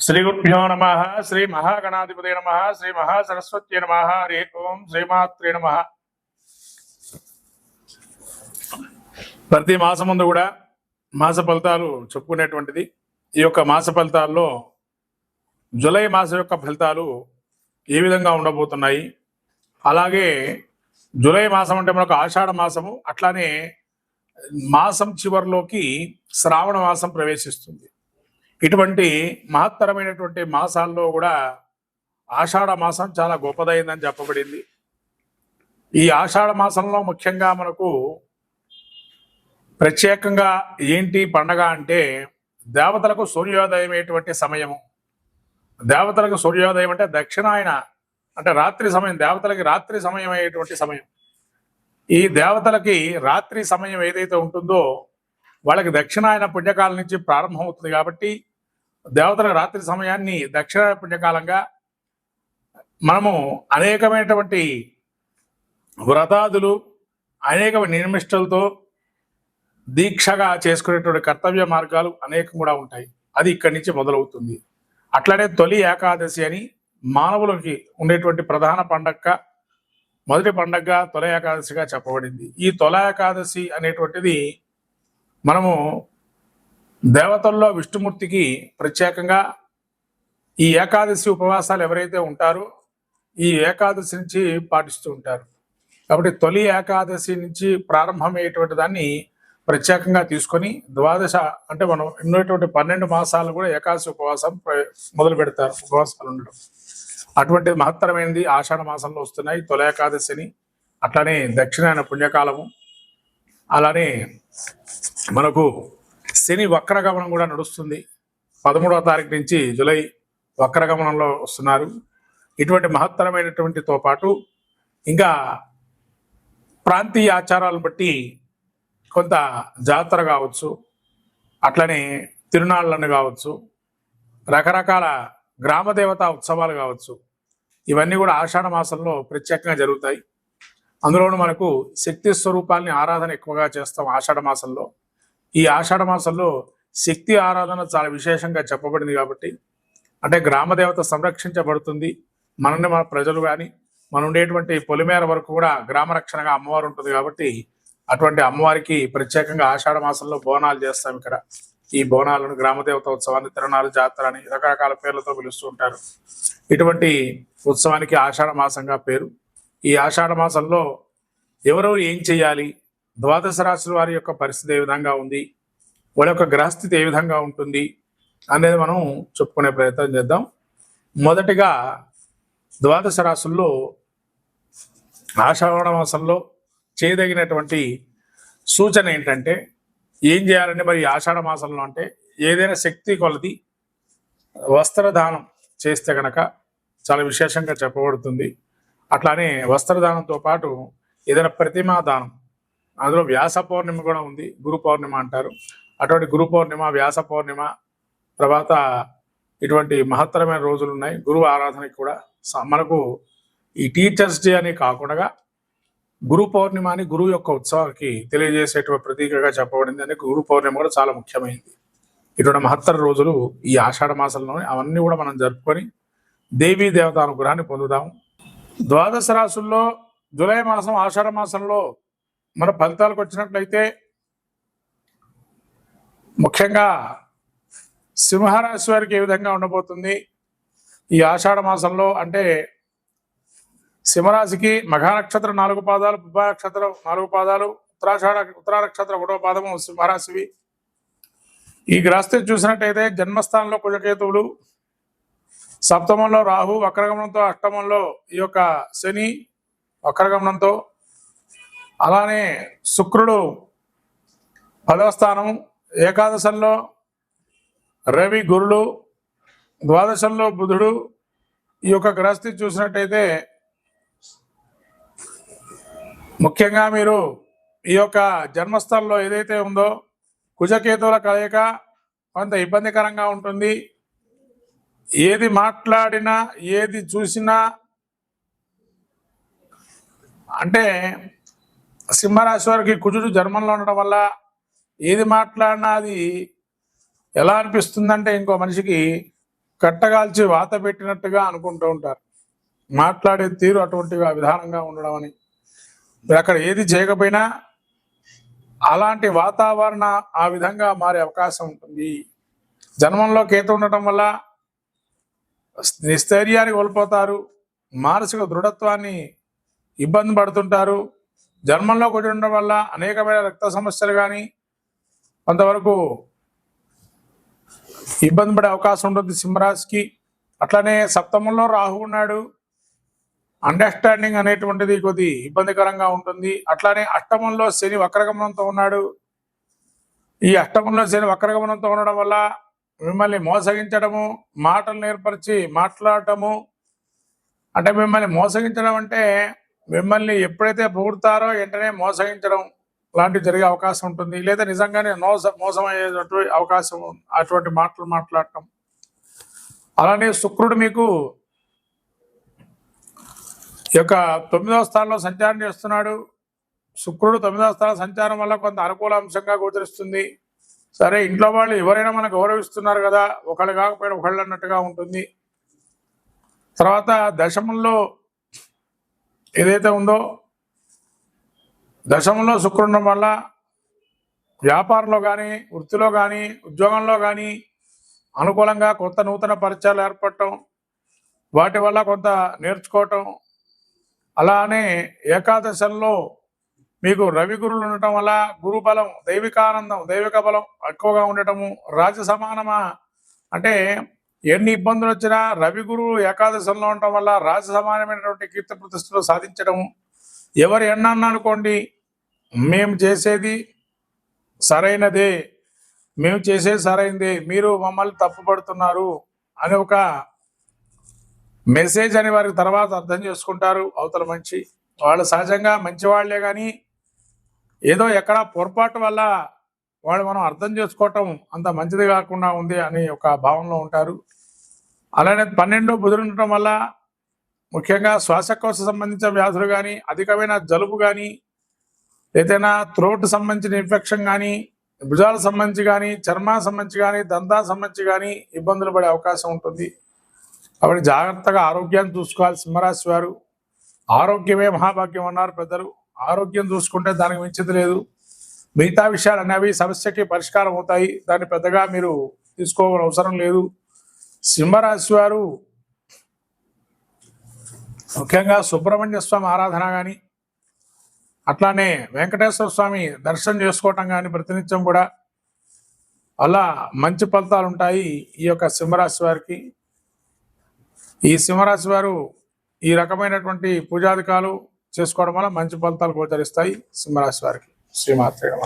శ్రీ గురుభ్యో నమ. శ్రీ మహాగణాధిపతి నమ. శ్రీ మహాసరస్వతి నమ. హరి ఓం. శ్రీమాత్రే నమ. ప్రతి మాసం ముందు కూడా మాస ఫలితాలు చెప్పుకునేటువంటిది. ఈ యొక్క మాస ఫలితాల్లో జూలై మాసం యొక్క ఫలితాలు ఏ విధంగా ఉండబోతున్నాయి, అలాగే జూలై మాసం అంటే మనకు ఆషాఢ మాసము, అట్లానే మాసం చివరిలోకి శ్రావణ మాసం ప్రవేశిస్తుంది. ఇటువంటి మహత్తరమైనటువంటి మాసాల్లో కూడా ఆషాఢ మాసం చాలా గొప్పదైందని చెప్పబడింది. ఈ ఆషాఢ మాసంలో ముఖ్యంగా మనకు ప్రత్యేకంగా ఏంటి పండగ అంటే దేవతలకు సూర్యోదయం అయ్యేటువంటి సమయము. దేవతలకు సూర్యోదయం అంటే దక్షిణాయన అంటే రాత్రి సమయం, దేవతలకి రాత్రి సమయం అయ్యేటువంటి సమయం. ఈ దేవతలకి రాత్రి సమయం ఏదైతే ఉంటుందో వాళ్ళకి దక్షిణాయన పుణ్యకాలం నుంచి ప్రారంభం అవుతుంది. కాబట్టి దేవతల రాత్రి సమయాన్ని దక్షిణాయన పుణ్యకాలంగా మనము అనేకమైనటువంటి వ్రతాదులు, అనేక నియమిష్టలతో దీక్షగా చేసుకునేటువంటి కర్తవ్య మార్గాలు అనేకం కూడా ఉంటాయి. అది ఇక్కడి నుంచి మొదలవుతుంది. అట్లనే తొలి ఏకాదశి అని మానవులకి ఉండేటువంటి ప్రధాన పండగ, మొదటి పండగ తొలి ఏకాదశిగా చెప్పబడింది. ఈ తొలి ఏకాదశి అనేటువంటిది మనము దేవతల్లో విష్ణుమూర్తికి ప్రత్యేకంగా ఈ ఏకాదశి ఉపవాసాలు ఎవరైతే ఉంటారో ఈ ఏకాదశి నుంచి పాటిస్తూ ఉంటారు. కాబట్టి తొలి ఏకాదశి నుంచి ప్రారంభమయ్యేటువంటి దాన్ని ప్రత్యేకంగా తీసుకొని ద్వాదశ అంటే మనం ఉన్నటువంటి 12 మాసాలు కూడా ఏకాదశి ఉపవాసం మొదలు పెడతారు, ఉపవాసాలు ఉండడం. అటువంటి మహత్తరమైనది ఆషాఢ మాసంలో వస్తున్నాయి తొలి ఏకాదశిని. అట్లానే దక్షిణాయన పుణ్యకాలము, అలానే మనకు శని వక్రగమనం కూడా నడుస్తుంది. 13వ తారీఖు నుంచి జూలై వక్రగమనంలో వస్తున్నారు. ఇటువంటి మహత్తరమైనటువంటితో పాటు ఇంకా ప్రాంతీయ ఆచారాలను బట్టి కొంత జాతర కావచ్చు, అట్లనే తిరునాళ్ళను కావచ్చు, రకరకాల గ్రామదేవత ఉత్సవాలు కావచ్చు, ఇవన్నీ కూడా ఆషాఢ మాసంలో ప్రత్యేకంగా జరుగుతాయి. అందులోనూ మనకు శక్తి స్వరూపాలని ఆరాధన ఎక్కువగా చేస్తాం ఆషాఢ మాసంలో. ఈ ఆషాఢ మాసంలో శక్తి ఆరాధన చాలా విశేషంగా చెప్పబడింది. కాబట్టి అంటే గ్రామదేవత సంరక్షించబడుతుంది. మనల్ని మన ప్రజలు కానీ మనం ఉండేటువంటి పొలిమేర వరకు కూడా గ్రామ రక్షణగా అమ్మవారు ఉంటుంది. కాబట్టి అటువంటి అమ్మవారికి ప్రత్యేకంగా ఆషాఢ మాసంలో బోనాలు చేస్తాం. ఇక్కడ ఈ బోనాలను గ్రామదేవత ఉత్సవాన్ని తిరునాళ్ళు జాతర అని రకరకాల పేర్లతో పిలుస్తూ ఉంటారు. ఇటువంటి ఉత్సవానికి ఆషాఢ మాసంగా పేరు. ఈ ఆషాఢ మాసంలో ఎవరెవరు ఏం చేయాలి, ద్వాదశ రాశుల వారి యొక్క పరిస్థితి ఏ విధంగా ఉంది, వాళ్ళ యొక్క గ్రహస్థితి ఏ విధంగా ఉంటుంది అనేది మనం చెప్పుకునే ప్రయత్నం చేద్దాం. మొదటిగా ద్వాదశ రాశుల్లో ఆషాఢ మాసంలో చేయదగినటువంటి సూచన ఏంటంటే ఏం చేయాలంటే మరి ఆషాఢ మాసంలో అంటే ఏదైనా శక్తి కొలది వస్త్రదానం చేస్తే కనుక చాలా విశేషంగా చెప్పబడుతుంది. అట్లానే వస్త్రదానంతో పాటు ఏదైనా ప్రతిమా దానం, అందులో వ్యాస పౌర్ణిమ కూడా ఉంది, గురు పౌర్ణిమ అంటారు. అటువంటి గురు పౌర్ణిమ, వ్యాస పౌర్ణిమ తర్వాత ఇటువంటి మహత్తరమైన రోజులు ఉన్నాయి. గురువు ఆరాధనకి కూడా మనకు ఈ టీచర్స్ డే అని కాకుండా గురు పౌర్ణిమ అని గురువు యొక్క ఉత్సవానికి తెలియజేసేటువంటి ప్రతీకగా చెప్పబడింది. అని గురు పౌర్ణిమ కూడా చాలా ముఖ్యమైనది. ఇటువంటి మహత్తర రోజులు ఈ ఆషాఢ మాసంలోనే అవన్నీ కూడా మనం జరుపుకొని దేవీ దేవత అనుగ్రహాన్ని పొందుదాము. ద్వాదశ రాశుల్లో జూలై మాసం ఆషాఢ మాసంలో మన ఫలితాలకు వచ్చినట్లయితే ముఖ్యంగా సింహరాశి వారికి ఏ విధంగా ఉండబోతుంది ఈ ఆషాఢ మాసంలో అంటే సింహరాశికి మఘా నక్షత్రం 4 పాదాలు, పుబ్బా నక్షత్రం 4 పాదాలు, ఉత్తరా నక్షత్రం 1వ పాదము సింహరాశివి. ఈ గ్రహస్థితి చూసినట్టయితే జన్మస్థానంలో కుజకేతువులు, సప్తమంలో రాహు వక్రగమనంతో, అష్టమంలో ఈ యొక్క శని వక్రగమనంతో, అలానే శుక్రుడు 10వ స్థానం, ఏకాదశంలో రవి గురుడు, ద్వాదశంలో బుధుడు. ఈ యొక్క గ్రహస్థితి చూసినట్టయితే ముఖ్యంగా మీరు ఈ యొక్క జన్మస్థలంలో ఏదైతే ఉందో కుజకేతువుల కలయిక కొంత ఇబ్బందికరంగా ఉంటుంది. ఏది మాట్లాడినా ఏది చూసినా అంటే సింహరాశి వారికి కుజుడు జన్మంలో ఉండడం వల్ల ఏది మాట్లాడినా అది ఎలా అనిపిస్తుందంటే ఇంకో మనిషికి కట్టగాల్చి వాత పెట్టినట్టుగా అనుకుంటూ ఉంటారు. మాట్లాడే తీరు అటువంటిగా విధానంగా ఉండడం అని. మీరు అక్కడ ఏది చేయకపోయినా అలాంటి వాతావరణ ఆ విధంగా మారే అవకాశం ఉంటుంది. జన్మంలో కేతు ఉండటం వల్ల నిస్థైర్యాన్ని కోల్పోతారు, మానసిక దృఢత్వాన్ని ఇబ్బంది పడుతుంటారు. జన్మంలో కొట్టి ఉండడం వల్ల అనేకమైన రక్త సమస్యలు కానీ కొంతవరకు ఇబ్బంది పడే అవకాశం ఉంటుంది సింహరాశికి. అట్లనే సప్తమంలో రాహు ఉన్నాడు, అండర్స్టాండింగ్ అనేటువంటిది కొద్ది ఇబ్బందికరంగా ఉంటుంది. అట్లానే అష్టమంలో శని వక్రగమనంతో ఉన్నాడు. ఈ అష్టమంలో శని వక్రగమనంతో ఉండడం వల్ల మిమ్మల్ని మోసగించడము, మాటలు నేర్పరిచి మాట్లాడటము, అంటే మిమ్మల్ని మోసగించడం అంటే మిమ్మల్ని ఎప్పుడైతే పొగుడతారో వెంటనే మోసగించడం లాంటివి జరిగే అవకాశం ఉంటుంది. లేదా నిజంగానే మోసం అయ్యేటువంటి అవకాశం, అటువంటి మాటలు మాట్లాడటం. అలానే శుక్రుడు మీకు ఈ యొక్క 9వ స్థానంలో సంచారం చేస్తున్నాడు. శుక్రుడు 9వ స్థానం సంచారం వల్ల కొంత అనుకూల అంశంగా గోచరిస్తుంది. సరే, ఇంట్లో వాళ్ళు ఎవరైనా మనకు గౌరవిస్తున్నారు కదా, ఒకళ్ళు కాకపోయినా ఒకళ్ళు అన్నట్టుగా ఉంటుంది. తర్వాత దశమంలో ఏదైతే ఉందో, దశమంలో శుక్రుడు ఉండడం వల్ల వ్యాపారంలో కానీ, వృత్తిలో కానీ, ఉద్యోగంలో కానీ అనుకూలంగా కొత్త నూతన పరిచయాలు ఏర్పడటం, వాటి వల్ల కొంత నేర్చుకోవటం. అలానే ఏకాదశంలో మీకు రవి గురువులు ఉండటం వల్ల గురు బలం, దైవికానందం, దైవిక బలం ఎక్కువగా ఉండటము. రాజ సమానమా అంటే ఎన్ని ఇబ్బందులు వచ్చినా రవి గురువు ఏకాదశంలో ఉండటం వల్ల రాజ సమానమైనటువంటి కీర్తి ప్రతిష్టలు సాధించడము. ఎవరు ఎన్నన్నా అనుకోండి, మేము చేసేది సరైనదే, మేము చేసేది సరైనదే, మీరు మమ్మల్ని తప్పుపడుతున్నారు అని ఒక మెసేజ్ అని వారికి తర్వాత అర్థం చేసుకుంటారు అవతల మనిషి. వాళ్ళు సహజంగా మంచివాళ్లే కానీ ఏదో ఎక్కడ పొరపాటు వల్ల వాళ్ళు మనం అర్థం చేసుకోవటం అంత మంచిది కాకుండా ఉంది అని ఒక భావనలో ఉంటారు. అలానే 12 బుధుడు ఉండటం వల్ల ముఖ్యంగా శ్వాసకోశ సంబంధించిన వ్యాధులు కానీ, అధికమైన జలుబు కానీ, ఏదైనా థ్రోట్ సంబంధించిన ఇన్ఫెక్షన్ కానీ, భుజాలకు సంబంధించి కానీ, చర్మానికి సంబంధించి కానీ, దంతాలకు సంబంధించి కానీ ఇబ్బందులు పడే అవకాశం ఉంటుంది. కాబట్టి జాగ్రత్తగా ఆరోగ్యాన్ని చూసుకోవాలి సింహరాశి వారు. ఆరోగ్యమే మహాభాగ్యం అన్నారు పెద్దలు. ఆరోగ్యం చూసుకుంటే దానికి మించింది లేదు. మిగతా విషయాలు అనేవి సమస్యకి పరిష్కారం అవుతాయి, దాన్ని పెద్దగా మీరు తీసుకోవాల్సిన అవసరం లేదు. సింహరాశి వారు ముఖ్యంగా సుబ్రహ్మణ్య స్వామి ఆరాధన కానీ, అట్లానే వెంకటేశ్వర స్వామి దర్శనం చేసుకోవటం కానీ ప్రతినిత్యం కూడా అలా మంచి ఫలితాలు ఉంటాయి ఈ యొక్క సింహరాశి వారికి. ఈ సింహరాశి వారు ఈ రకమైనటువంటి పూజాధికాలు చేసుకోవడం వల్ల మంచి ఫలితాలు గోచరిస్తాయి సింహరాశి వారికి. శ్రీమాత్రే నమః.